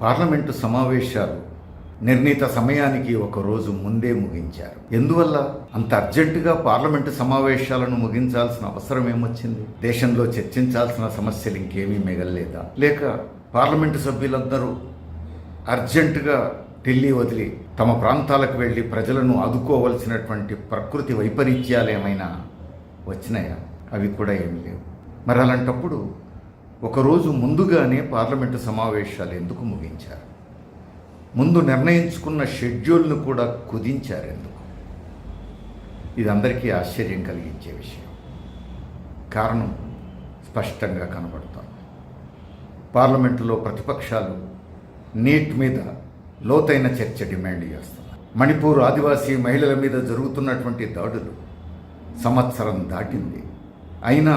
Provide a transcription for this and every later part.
Parliament సమావేశాలు నిర్ణీత సమయానికి ఒక రోజు ముందే ముగించారు. ఎందువల్ల అంత అర్జెంటుగా పార్లమెంటు సమావేశాలను ముగించాల్సిన అవసరం ఏమొచ్చింది? దేశంలో చర్చించాల్సిన సమస్యలు ఇంకేమీ మిగల్లేదా? లేక పార్లమెంటు సభ్యులందరూ అర్జెంటుగా ఢిల్లీ వదిలి తమ ప్రాంతాలకు వెళ్ళి ప్రజలను ఆదుకోవలసినటువంటి ప్రకృతి వైపరీత్యాలు ఏమైనా వచ్చినాయా? అవి కూడా ఏమీ లేవు. మరి అలాంటప్పుడు ఒకరోజు ముందుగానే పార్లమెంటు సమావేశాలు ఎందుకు ముగించారు? ముందు నిర్ణయించుకున్న షెడ్యూల్ను కూడా కుదించారు ఎందుకు? ఇది అందరికీ ఆశ్చర్యం కలిగించే విషయం. కారణం స్పష్టంగా కనబడుతోంది. పార్లమెంటులో ప్రతిపక్షాలు నీట్ మీద లోతైన చర్చ డిమాండ్ చేస్తున్నారు. మణిపూర్ ఆదివాసీ మహిళల మీద జరుగుతున్నటువంటి దాడులు సంవత్సరం దాటింది. అయినా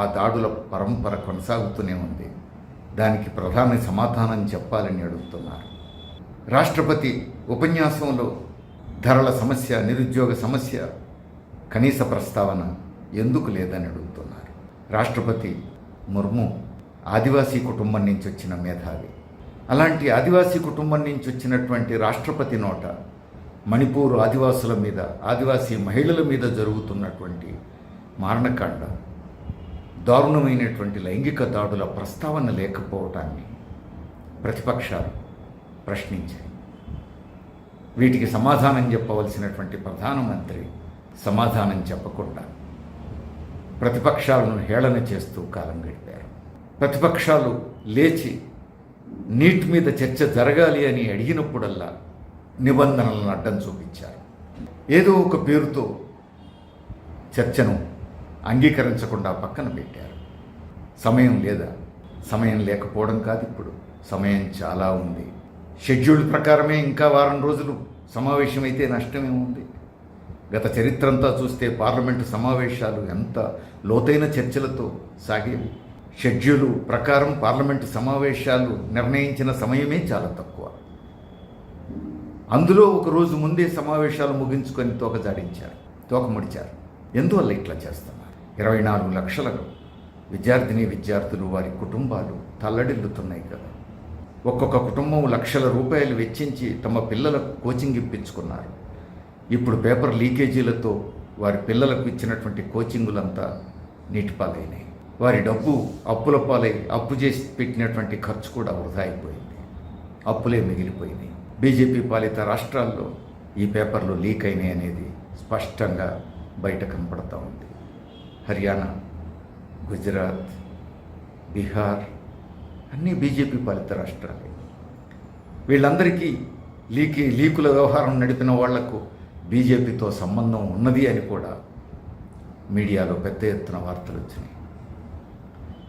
ఆ దాడుల పరంపర కొనసాగుతూనే ఉంది. దానికి ప్రధాని సమాధానం చెప్పాలని అడుగుతున్నారు. రాష్ట్రపతి ఉపన్యాసంలో ధరల సమస్య, నిరుద్యోగ సమస్య కనీస ప్రస్తావన ఎందుకు లేదని అడుగుతున్నారు. రాష్ట్రపతి ముర్ము ఆదివాసీ కుటుంబం నుంచి వచ్చిన మేధావి. అలాంటి ఆదివాసీ కుటుంబం నుంచి వచ్చినటువంటి రాష్ట్రపతి నోట మణిపూర్ ఆదివాసుల మీద, ఆదివాసీ మహిళల మీద జరుగుతున్నటువంటి మారణకాండ, దారుణమైనటువంటి లైంగిక దాడుల ప్రస్తావన లేకపోవటాన్ని ప్రతిపక్షాలు ప్రశ్నించాయి. వీటికి సమాధానం చెప్పవలసినటువంటి ప్రధానమంత్రి సమాధానం చెప్పకుండా ప్రతిపక్షాలను హేళన చేస్తూ కాలం గడిపారు. ప్రతిపక్షాలు లేచి నీట్ మీద చర్చ జరగాలి అని అడిగినప్పుడల్లా నిబంధనలను అడ్డం చూపించారు. ఏదో ఒక పేరుతో చర్చను అంగీకరించకుండా పక్కన పెట్టారు. సమయం లేదా? సమయం లేకపోవడం కాదు, ఇప్పుడు సమయం చాలా ఉంది. షెడ్యూల్ ప్రకారమే ఇంకా వారం రోజులు సమావేశమైతే నష్టమే ఉంది. గత చరిత్రంతా చూస్తే పార్లమెంటు సమావేశాలు ఎంత లోతైన చర్చలతో సాగేవి. షెడ్యూలు ప్రకారం పార్లమెంటు సమావేశాలు నిర్ణయించిన సమయమే చాలా తక్కువ. అందులో ఒక రోజు ముందే సమావేశాలు ముగించుకొని తోక ముడిచారు. ఎందువల్ల ఇట్లా చేస్తున్నారు? 24 లక్షల విద్యార్థులు, వారి కుటుంబాలు తల్లడిల్లుతున్నాయి కదా. ఒక్కొక్క కుటుంబం లక్షల రూపాయలు వెచ్చించి తమ పిల్లలకు కోచింగ్ ఇప్పించుకున్నారు. ఇప్పుడు పేపర్ లీకేజీలతో వారి పిల్లలకు ఇచ్చినటువంటి కోచింగులంతా నీటిపాలైనాయి. వారి డబ్బు అప్పుల పాలై అప్పు చేసి పెట్టినటువంటి ఖర్చు కూడా వృధా అయిపోయింది. అప్పులే మిగిలిపోయినాయి. బీజేపీ పాలిత రాష్ట్రాల్లో ఈ పేపర్లు లీక్ అయినాయి అనేది స్పష్టంగా బయట కనపడతా ఉంది. హర్యానా, గుజరాత్, బీహార్ అన్నీ బీజేపీ పాలిత రాష్ట్రాలే. వీళ్ళందరికీ లీకుల వ్యవహారం నడిపిన వాళ్లకు బీజేపీతో సంబంధం ఉన్నది అని కూడా మీడియాలో పెద్ద ఎత్తున వార్తలు వచ్చినాయి.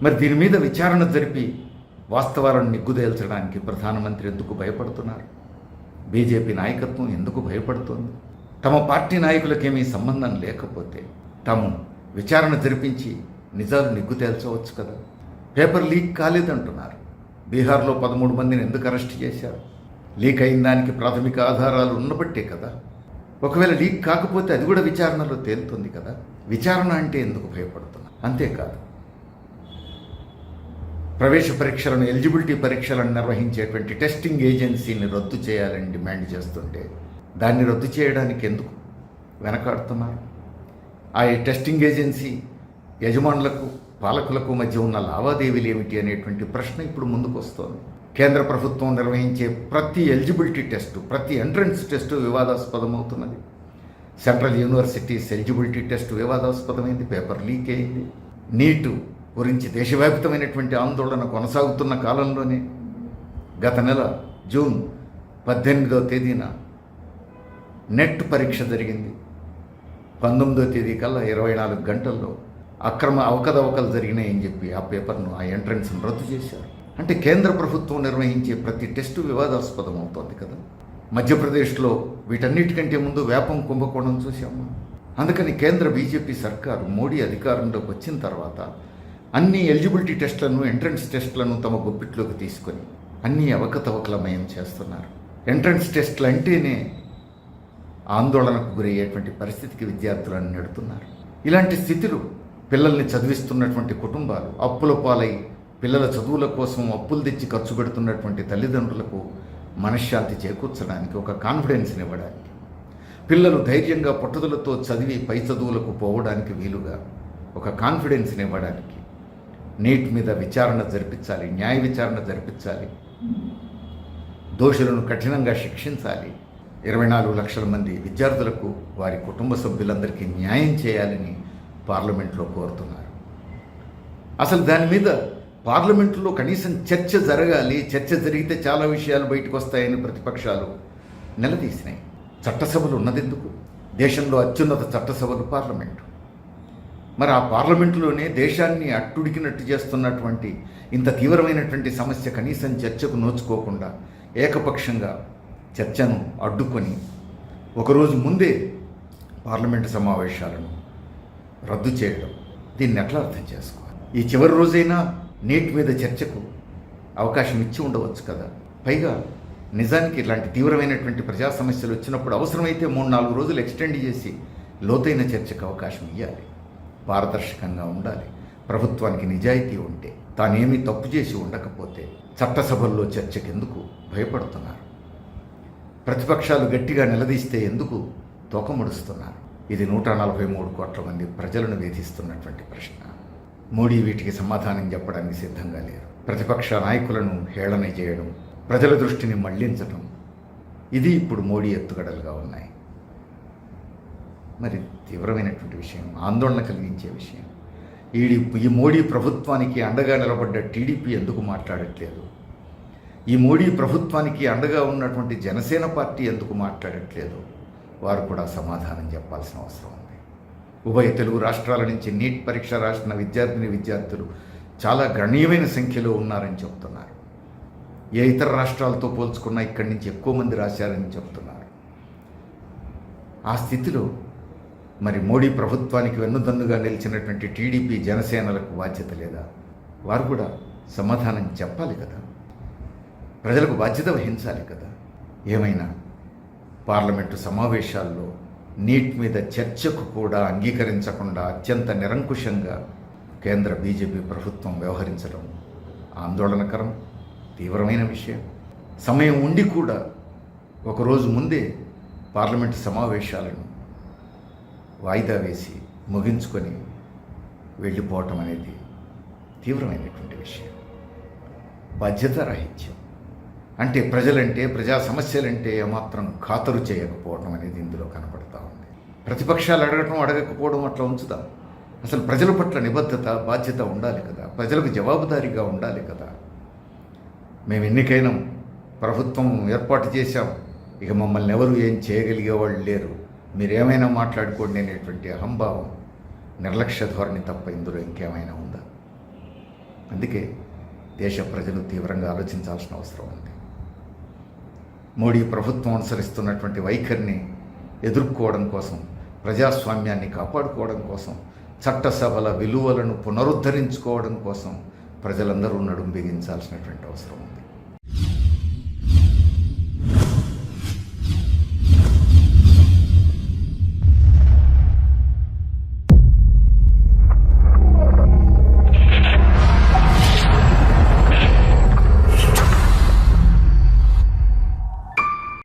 మరి దీని మీద విచారణ జరిపి వాస్తవాలను నిగ్గుదేల్చడానికి ప్రధానమంత్రి ఎందుకు భయపడుతున్నారు? బీజేపీ నాయకత్వం ఎందుకు భయపడుతోంది? తమ పార్టీ నాయకులకేమీ సంబంధం లేకపోతే తాము విచారణ జరిపించి నిజాలు నిగ్గు తేల్చవచ్చు కదా. పేపర్ లీక్ కాలేదంటున్నారు. బీహార్లో 13 మందిని ఎందుకు అరెస్ట్ చేశారు? లీక్ అయిన దానికి ప్రాథమిక ఆధారాలు ఉన్నబట్టే కదా. ఒకవేళ లీక్ కాకపోతే అది కూడా విచారణలో తేలుతుంది కదా. విచారణ అంటే ఎందుకు భయపడుతున్నారు? అంతేకాదు, ప్రవేశ పరీక్షలను, ఎలిజిబిలిటీ పరీక్షలను నిర్వహించేటువంటి టెస్టింగ్ ఏజెన్సీని రద్దు చేయాలని డిమాండ్ చేస్తుంటే దాన్ని రద్దు చేయడానికి ఎందుకు వెనకాడుతున్నారు? ఆ టెస్టింగ్ ఏజెన్సీ యజమానులకు, పాలకులకు మధ్య ఉన్న లావాదేవీలు ఏమిటి అనేటువంటి ప్రశ్న ఇప్పుడు ముందుకు వస్తోంది. కేంద్ర ప్రభుత్వం నిర్వహించే ప్రతి ఎలిజిబిలిటీ టెస్టు, ప్రతి ఎంట్రన్స్ టెస్టు వివాదాస్పదమవుతున్నది. సెంట్రల్ యూనివర్సిటీస్ ఎలిజిబిలిటీ టెస్టు వివాదాస్పదమైంది, పేపర్ లీక్ అయింది. నీటు గురించి దేశవ్యాప్తమైనటువంటి ఆందోళన కొనసాగుతున్న కాలంలోనే గత నెల జూన్ 18వ తేదీన నెట్ పరీక్ష జరిగింది. 19వ తేదీ కల్లా 24 గంటల్లో అక్రమ అవకతవకలు జరిగినాయని చెప్పి ఆ పేపర్ను, ఆ ఎంట్రన్స్ను రద్దు చేశారు. అంటే కేంద్ర ప్రభుత్వం నిర్వహించే ప్రతి టెస్టు వివాదాస్పదం అవుతోంది కదా. మధ్యప్రదేశ్లో వీటన్నిటికంటే ముందు వేపం కుంభకోణం చూసాము. అందుకని కేంద్ర బీజేపీ సర్కారు మోడీ అధికారంలోకి వచ్చిన తర్వాత అన్ని ఎలిజిబిలిటీ టెస్టులను, ఎంట్రన్స్ టెస్టులను తమ గుప్పిట్లోకి తీసుకొని అన్నీ అవకతవకలమయం చేస్తున్నారు. ఎంట్రన్స్ టెస్టులు అంటేనే ఆందోళనకు గురయ్యేటువంటి పరిస్థితికి విద్యార్థులను నెడుతున్నారు. ఇలాంటి స్థితిలో పిల్లల్ని చదివిస్తున్నటువంటి కుటుంబాలు అప్పుల పాలై పిల్లల చదువుల కోసం అప్పులు తెచ్చి ఖర్చు పెడుతున్నటువంటి తల్లిదండ్రులకు మనశ్శాంతి చేకూర్చడానికి, ఒక కాన్ఫిడెన్స్ని ఇవ్వడానికి, పిల్లలు ధైర్యంగా పట్టుదలతో చదివి పై చదువులకు పోవడానికి వీలుగా ఒక కాన్ఫిడెన్స్ని ఇవ్వడానికి నీట్ మీద విచారణ జరిపించాలి, న్యాయ విచారణ జరిపించాలి, దోషులను కఠినంగా శిక్షించాలి, 24 లక్షల మంది విద్యార్థులకు వారి కుటుంబ సభ్యులందరికీ న్యాయం చేయాలని పార్లమెంట్లో కోరుతున్నారు. అసలు దాని మీద పార్లమెంటులో కనీసం చర్చ జరగాలి, చర్చ జరిగితే చాలా విషయాలు బయటకు వస్తాయని ప్రతిపక్షాలు నిలదీసినాయి. చట్టసభలు ఉన్నదెందుకు? దేశంలో అత్యున్నత చట్టసభలు పార్లమెంటు. మరి ఆ పార్లమెంటులోనే దేశాన్ని అట్టుడికినట్టు చేస్తున్నటువంటి ఇంత తీవ్రమైనటువంటి సమస్య కనీసం చర్చకు నోచుకోకుండా ఏకపక్షంగా చర్చను అడ్డుకొని ఒకరోజు ముందే పార్లమెంటు సమావేశాలను రద్దు చేయడం, దీన్ని ఎట్లా అర్థం చేసుకోవాలి? ఈ చివరి రోజైనా నీట్ మీద చర్చకు అవకాశం ఇచ్చి ఉండవచ్చు కదా. పైగా నిజానికి ఇలాంటి తీవ్రమైనటువంటి ప్రజా సమస్యలు వచ్చినప్పుడు అవసరమైతే 3-4 రోజులు ఎక్స్టెండ్ చేసి లోతైన చర్చకు అవకాశం ఇవ్వాలి. పారదర్శకంగా ఉండాలి. ప్రభుత్వానికి నిజాయితీ ఉంటే, తానేమీ తప్పు చేసి ఉండకపోతే చట్టసభల్లో చర్చకు ఎందుకు భయపడుతున్నారు? ప్రతిపక్షాలు గట్టిగా నిలదీస్తే ఎందుకు తోకముడుస్తున్నారు? ఇది 143 కోట్ల మంది ప్రజలను వేధిస్తున్నటువంటి ప్రశ్న. మోడీ వీటికి సమాధానం చెప్పడానికి సిద్ధంగా లేరు. ప్రతిపక్ష నాయకులను హేళన చేయడం, ప్రజల దృష్టిని మళ్లించడం, ఇది ఇప్పుడు మోడీ ఎత్తుగడలుగా ఉన్నాయి. మరి తీవ్రమైనటువంటి విషయం, ఆందోళన కలిగించే విషయం. ఈ మోడీ ప్రభుత్వానికి అండగా నిలబడ్డ టీడీపీ ఎందుకు మాట్లాడట్లేదు? ఈ మోడీ ప్రభుత్వానికి అండగా ఉన్నటువంటి జనసేన పార్టీ ఎందుకు మాట్లాడట్లేదు? వారు కూడా సమాధానం చెప్పాల్సిన అవసరం ఉంది. ఉభయ తెలుగు రాష్ట్రాల నుంచి నీట్ పరీక్ష రాసిన విద్యార్థులు చాలా గణనీయమైన సంఖ్యలో ఉన్నారని చెప్తున్నారు. ఏ ఇతర రాష్ట్రాలతో పోల్చుకున్నా ఇక్కడి నుంచి ఎక్కువ మంది రాశారని చెప్తున్నారు. ఆ స్థితిలో మరి మోడీ ప్రభుత్వానికి వెన్నుదన్నుగా నిలిచినటువంటి టీడీపీ జనసేనలకు బాధ్యత లేదా? వారు కూడా సమాధానం చెప్పాలి కదా, ప్రజలకు బాధ్యత వహించాలి కదా. ఏమైనా పార్లమెంటు సమావేశాల్లో నీట్ మీద చర్చకు కూడా అంగీకరించకుండా అత్యంత నిరంకుశంగా కేంద్ర బీజేపీ ప్రభుత్వం వ్యవహరించడం ఆందోళనకరం, తీవ్రమైన విషయం. సమయం ఉండి కూడా ఒకరోజు ముందే పార్లమెంటు సమావేశాలను వాయిదా వేసి ముగించుకొని వెళ్ళిపోవటం అనేది తీవ్రమైనటువంటి విషయం. బాధ్యతారాహిత్యం. అంటే ప్రజలంటే, ప్రజా సమస్యలంటే ఏమాత్రం ఖాతరు చేయకపోవడం అనేది ఇందులో కనపడతా ఉంది. ప్రతిపక్షాలు అడగకపోవడం అట్లా ఉంచుదాం. అసలు ప్రజల పట్ల నిబద్ధత, బాధ్యత ఉండాలి కదా, ప్రజలకు జవాబుదారీగా ఉండాలి కదా. మేము ఎన్నికైనా ప్రభుత్వం ఏర్పాటు చేశాం, ఇక మమ్మల్ని ఎవరు ఏం చేయగలిగేవాళ్ళు లేరు, మీరేమైనా మాట్లాడుకోండి అనేటువంటి అహంభావం, నిర్లక్ష్య ధోరణి తప్ప ఇందులో ఇంకేమైనా ఉందా? అందుకే దేశ ప్రజలు తీవ్రంగా ఆలోచించాల్సిన అవసరం ఉంది. మోడీ ప్రభుత్వం అనుసరిస్తున్నటువంటి వైఖరిని ఎదుర్కోవడం కోసం, ప్రజాస్వామ్యాన్ని కాపాడుకోవడం కోసం, చట్టసభల విలువలను పునరుద్ధరించుకోవడం కోసం ప్రజలందరూ నడుం బిగించాల్సినటువంటి అవసరం ఉంది.